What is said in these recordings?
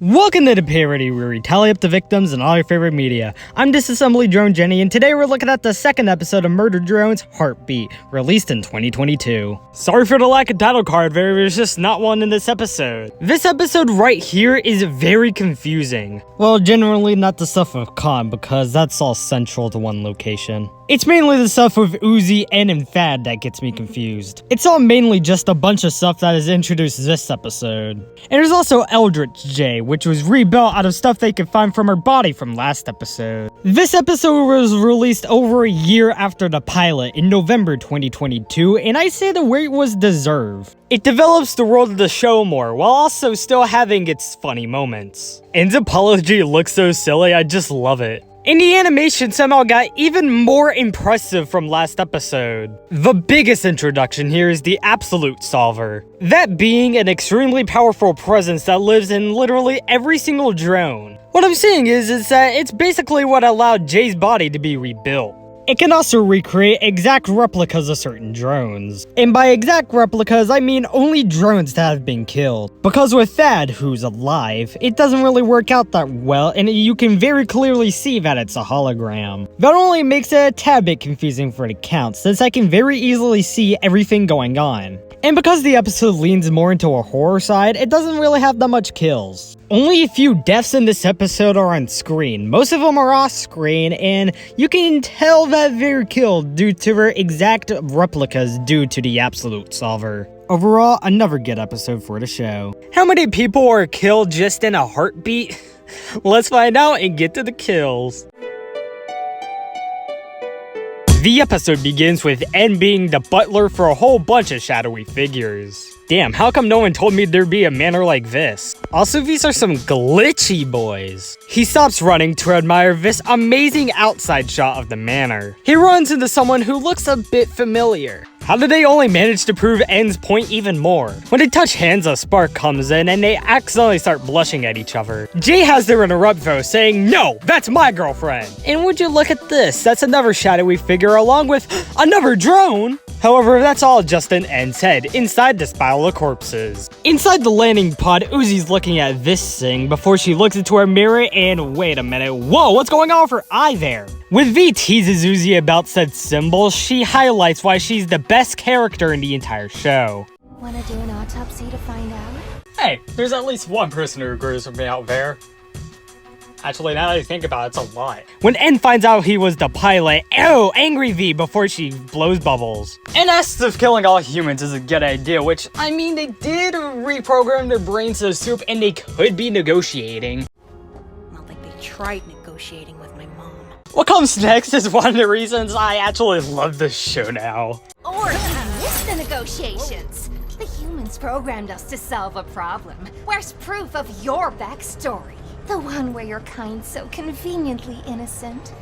Welcome to the Parody, where we tally up the victims and all your favorite media. I'm Disassembly Drone Jenny, and today we're looking at the second episode of Murder Drone's Heartbeat, released in 2022. Sorry for the lack of title card, there's just not one in this episode. This episode right here is very confusing. Well, generally not the stuff with Khan, because that's all central to one location. It's mainly the stuff with Uzi and Thad that gets me confused. It's all mainly just a bunch of stuff that is introduced this episode. And there's also Eldritch J, which was rebuilt out of stuff they could find from her body from last episode. This episode was released over a year after the pilot in November 2022, and I say the wait was deserved. It develops the world of the show more, while also still having its funny moments. And Apology looks so silly, I just love it. And the animation somehow got even more impressive from last episode. The biggest introduction here is the Absolute Solver. That being an extremely powerful presence that lives in literally every single drone. What I'm saying is that it's basically what allowed Jay's body to be rebuilt. It can also recreate exact replicas of certain drones. And by exact replicas, I mean only drones that have been killed. Because with Thad, who's alive, it doesn't really work out that well, and you can very clearly see that it's a hologram. That only makes it a tad bit confusing for the count, since I can very easily see everything going on. And because the episode leans more into a horror side, it doesn't really have that much kills. Only a few deaths in this episode are on screen. Most of them are off screen, and you can tell that they're killed due to their exact replicas due to the Absolute Solver. Overall, another good episode for the show. How many people are killed just in a heartbeat? Let's find out and get to the kills. The episode begins with N being the butler for a whole bunch of shadowy figures. Damn, how come no one told me there'd be a manor like this? Also, these are some glitchy boys. He stops running to admire this amazing outside shot of the manor. He runs into someone who looks a bit familiar. How did they only manage to prove N's point even more? When they touch hands, a spark comes in and they accidentally start blushing at each other. Jay has to interrupt though, saying, "No, that's my girlfriend." And would you look at this? That's another shadowy figure along with another drone. However, that's all just in N's head, inside this pile of corpses. Inside the landing pod, Uzi's looking at this thing before she looks into her mirror and wait a minute, whoa, what's going on with her eye there? When V teases Uzi about said symbol, she highlights why she's the best character in the entire show. Wanna do an autopsy to find out? Hey, there's at least one person who agrees with me out there. Actually, now that I think about it, it's a lot. When N finds out he was the pilot, angry V before she blows bubbles. N asks if killing all humans is a good idea, which, I mean, they did reprogram their brains to soup and they could be negotiating. Not like they tried negotiating with my mom. What comes next is one of the reasons I actually love this show now. Or we missed the negotiations. The humans programmed us to solve a problem. Where's proof of your backstory? The one where you're kind so conveniently innocent.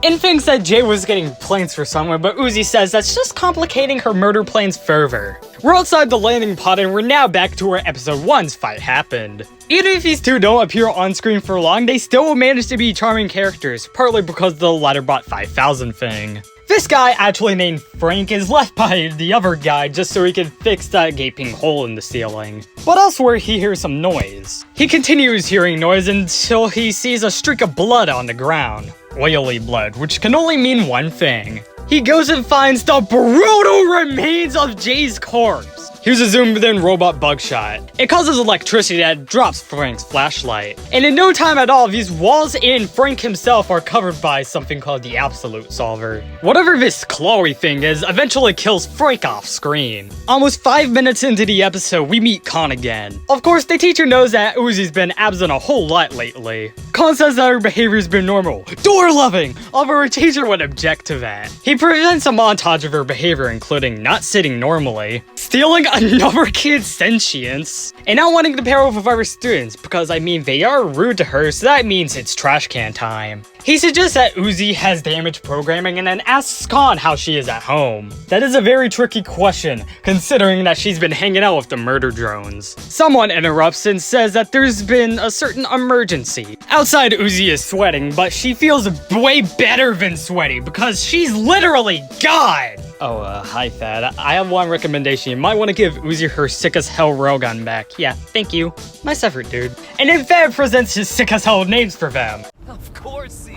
N thinks that Jay was getting plans for someone, but Uzi says that's just complicating her murder plans further. We're outside the landing pod and we're now back to where episode 1's fight happened. Even if these two don't appear on screen for long, they still will manage to be charming characters, partly because of the Letterbot 5000 thing. This guy, actually named Frank, is left by the other guy just so he can fix that gaping hole in the ceiling. But elsewhere, he hears some noise. He continues hearing noise until he sees a streak of blood on the ground. Oily blood, which can only mean one thing. He goes and finds the brutal remains of Jay's corpse. Here's a zoomed-in robot bugshot. It causes electricity that drops Frank's flashlight. And in no time at all, these walls and Frank himself are covered by something called the Absolute Solver. Whatever this clawy thing is eventually kills Frank off screen. Almost 5 minutes into the episode, we meet Khan again. Of course, the teacher knows that Uzi's been absent a whole lot lately. Khan says that her behavior's been normal, door-loving, although her teacher would object to that. He presents a montage of her behavior, including not sitting normally, stealing another kid's sentience, and not wanting to pair up with other students, because I mean they are rude to her, so that means it's trash can time. He suggests that Uzi has damaged programming and then asks Khan how she is at home. That is a very tricky question, considering that she's been hanging out with the murder drones. Someone interrupts and says that there's been a certain emergency. Outside, Uzi is sweating, but she feels way better than sweaty because she's literally God! Oh, hi, Thad. I have one recommendation. You might want to give Uzi her sick-as-hell railgun back. Yeah, thank you. Nice effort, dude. And then Thad presents his sick-as-hell names for them. Of course,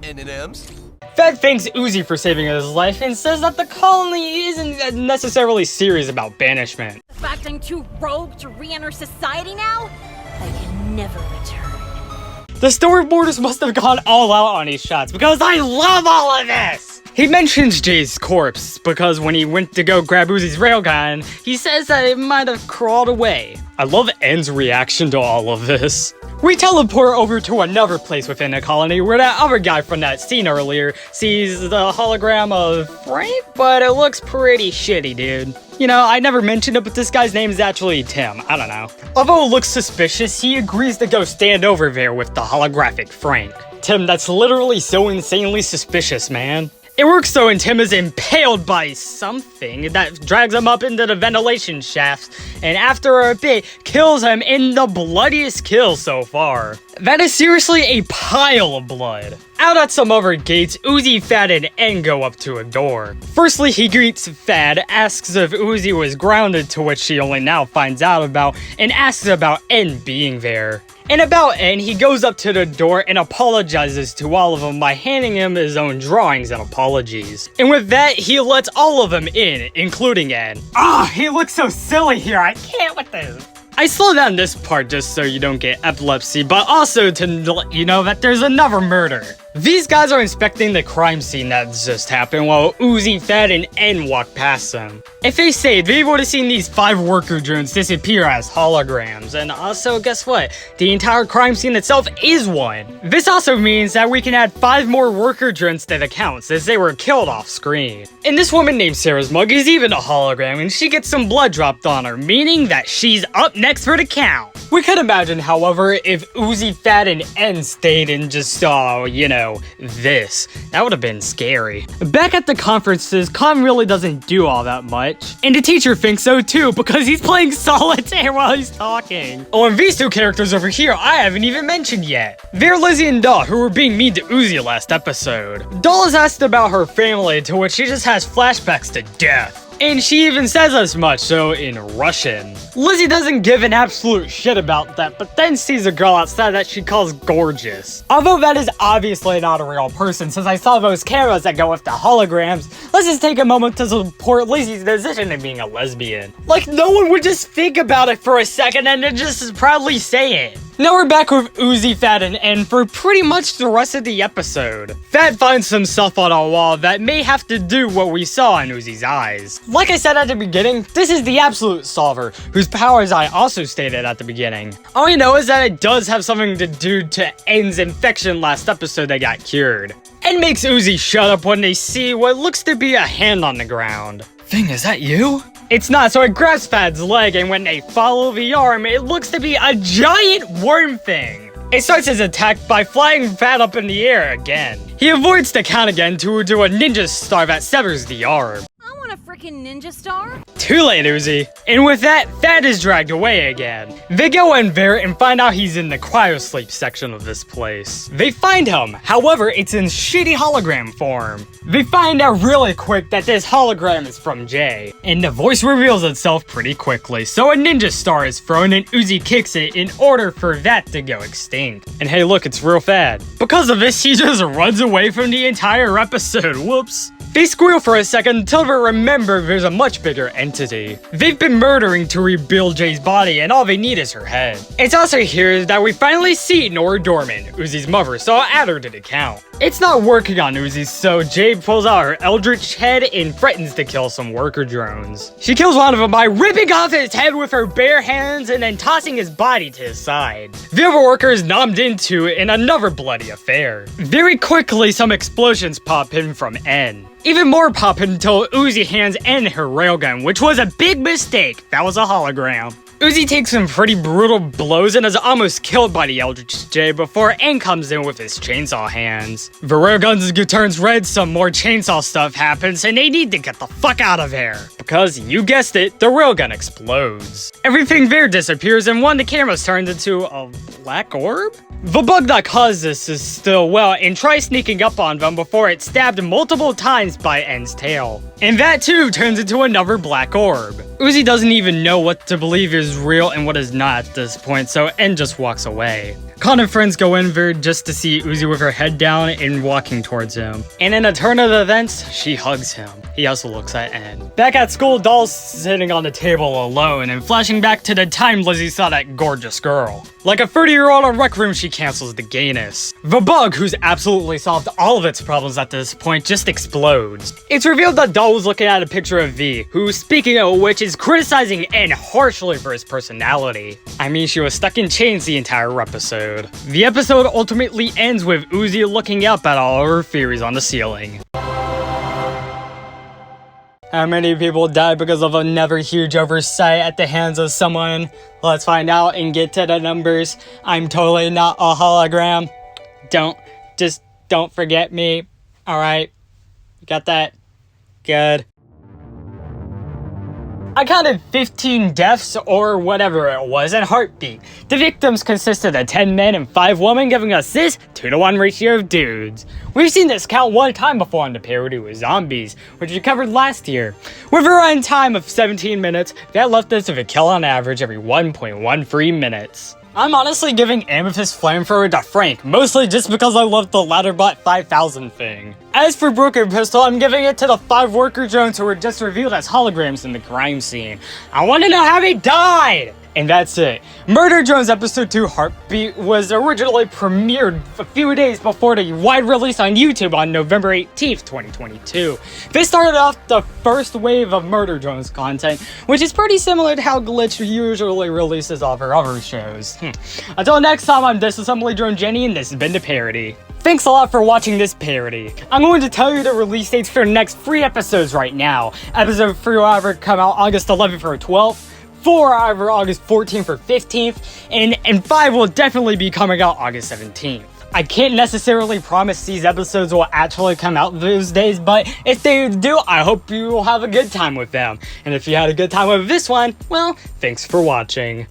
N&M's. Thad thanks Uzi for saving his life and says that the colony isn't necessarily serious about banishment. The fact I'm too rogue to re-enter society now? I can never return. The storyboarders must have gone all out on these shots because I love all of this! He mentions Jay's corpse because when he went to go grab Uzi's railgun, he says that it might have crawled away. I love N's reaction to all of this. We teleport over to another place within the colony where that other guy from that scene earlier sees the hologram of Frank, but it looks pretty shitty, dude. You know, I never mentioned it, but this guy's name is actually Tim. I don't know. Although it looks suspicious, he agrees to go stand over there with the holographic Frank. Tim, that's literally so insanely suspicious, man. It works though, and Tim is impaled by something that drags him up into the ventilation shafts, and after a bit, kills him in the bloodiest kill so far. That is seriously a pile of blood. Out at some other gates, Uzi, Thad, and N go up to a door. Firstly, he greets Thad, asks if Uzi was grounded, to which she only now finds out about, and asks about N being there. And about N, he goes up to the door and apologizes to all of them by handing him his own drawings and apologies. And with that, he lets all of them in, including N. He looks so silly here, I can't with this. I slow down this part just so you don't get epilepsy, but also to let you know that there's another murder. These guys are inspecting the crime scene that just happened while Uzi, Thad, and N walk past them. If they say, they would have seen these 5 worker drones disappear as holograms, and also, guess what? The entire crime scene itself is one. This also means that we can add 5 more worker drones to the count, since they were killed off screen. And this woman named Sarah's mug is even a hologram, and she gets some blood dropped on her, meaning that she's up next for the count. We could imagine, however, if Uzi, Thad, and N stayed and just saw, you know, this. That would have been scary. Back at the conferences, Khan really doesn't do all that much. And the teacher thinks so too, because he's playing solitaire while he's talking. Oh, and these 2 characters over here I haven't even mentioned yet. They're Lizzie and Daw, who were being mean to Uzi last episode. Daw is asked about her family, to which she just has flashbacks to death. And she even says as much, so in Russian. Lizzie doesn't give an absolute shit about that, but then sees a girl outside that she calls gorgeous. Although that is obviously not a real person, since I saw those cameras that go with the holograms, let's just take a moment to support Lizzie's decision in being a lesbian. Like, no one would just think about it for a second and then just proudly say it. Now we're back with Uzi, Thad, and N for pretty much the rest of the episode. Thad finds some stuff on a wall that may have to do what we saw in Uzi's eyes. Like I said at the beginning, this is the Absolute Solver, whose powers I also stated at the beginning. All I know is that it does have something to do to N's infection last episode that got cured. N makes Uzi shut up when they see what looks to be a hand on the ground. Thing, is that you? It's not, so it grabs Thad's leg, and when they follow the arm, it looks to be a giant worm thing. It starts his attack by flying Thad up in the air again. He avoids the count again to do a ninja star that severs the arm. I want a freaking ninja star. Too late, Uzi. And with that, Thad is dragged away again. They go in there and find out he's in the cryosleep section of this place. They find him, however, it's in shitty hologram form. They find out really quick that this hologram is from Jay, and the voice reveals itself pretty quickly, so a ninja star is thrown and Uzi kicks it in order for that to go extinct. And hey look, it's real Thad. Because of this, he just runs away from the entire episode, whoops. They squeal for a second until they remember there's a much bigger entity. They've been murdering to rebuild Jay's body, and all they need is her head. It's also here that we finally see Nora Dorman, Uzi's mother, so I'll add her to the count. It's not working on Uzi, so Jay pulls out her Eldritch head and threatens to kill some worker drones. She kills one of them by ripping off his head with her bare hands and then tossing his body to his side. The other worker is nommed into it in another bloody affair. Very quickly, some explosions pop in from N. Even more pop until Uzi hands N her railgun, which was a big mistake. That was a hologram. Uzi takes some pretty brutal blows and is almost killed by the Eldritch J before Aang comes in with his chainsaw hands. The railgun turns red, some more chainsaw stuff happens, and they need to get the fuck out of here. Because, you guessed it, the railgun explodes. Everything there disappears and one of the cameras turns into a black orb? The bug that caused this is still well and tries sneaking up on them before it's stabbed multiple times by Aang's tail. And that too turns into another black orb. Uzi doesn't even know what to believe is real and what is not at this point, so Aang just walks away. Khan and friends go in there just to see Uzi with her head down and walking towards him. And in a turn of events, she hugs him. He also looks at Aang. Back at school, Doll's sitting on the table alone and flashing back to the time Lizzie saw that gorgeous girl. Like a 30-year-old in Rec Room, she cancels the gayness. The bug, who's absolutely solved all of its problems at this point, just explodes. It's revealed that Doll was looking at a picture of V, who, speaking of which, is criticizing Aang harshly for his personality. I mean, she was stuck in chains the entire episode. The episode ultimately ends with Uzi looking up at all of her theories on the ceiling. How many people died because of another huge oversight at the hands of someone? Let's find out and get to the numbers. I'm totally not a hologram. Don't forget me. Alright. Got that? Good. I counted 15 deaths, or whatever it was, in Heartbeat. The victims consisted of 10 men and 5 women, giving us this 2-to-1 ratio of dudes. We've seen this count one time before on the parody with zombies, which we covered last year. With a run time of 17 minutes, that left us with a kill on average every 1.13 minutes. I'm honestly giving Amethyst Flamethrower to Frank, mostly just because I love the Ladderbot 5000 thing. As for Broken Pistol, I'm giving it to the 5 worker drones who were just revealed as holograms in the crime scene. I want to know how they died! And that's it. Murder Drones Episode 2 Heartbeat was originally premiered a few days before the wide release on YouTube on November 18th, 2022. This started off the first wave of Murder Drones content, which is pretty similar to how Glitch usually releases all of her other shows. Until next time, I'm Disassembly Drone Jenny, and this has been the Parody. Thanks a lot for watching this parody. I'm going to tell you the release dates for the next 3 episodes right now. Episode 3 will either come out August 11th or 12th. 4 either August 14th or 15th, and 5 will definitely be coming out August 17th. I can't necessarily promise these episodes will actually come out those days, but if they do, I hope you will have a good time with them. And if you had a good time with this one, well, thanks for watching.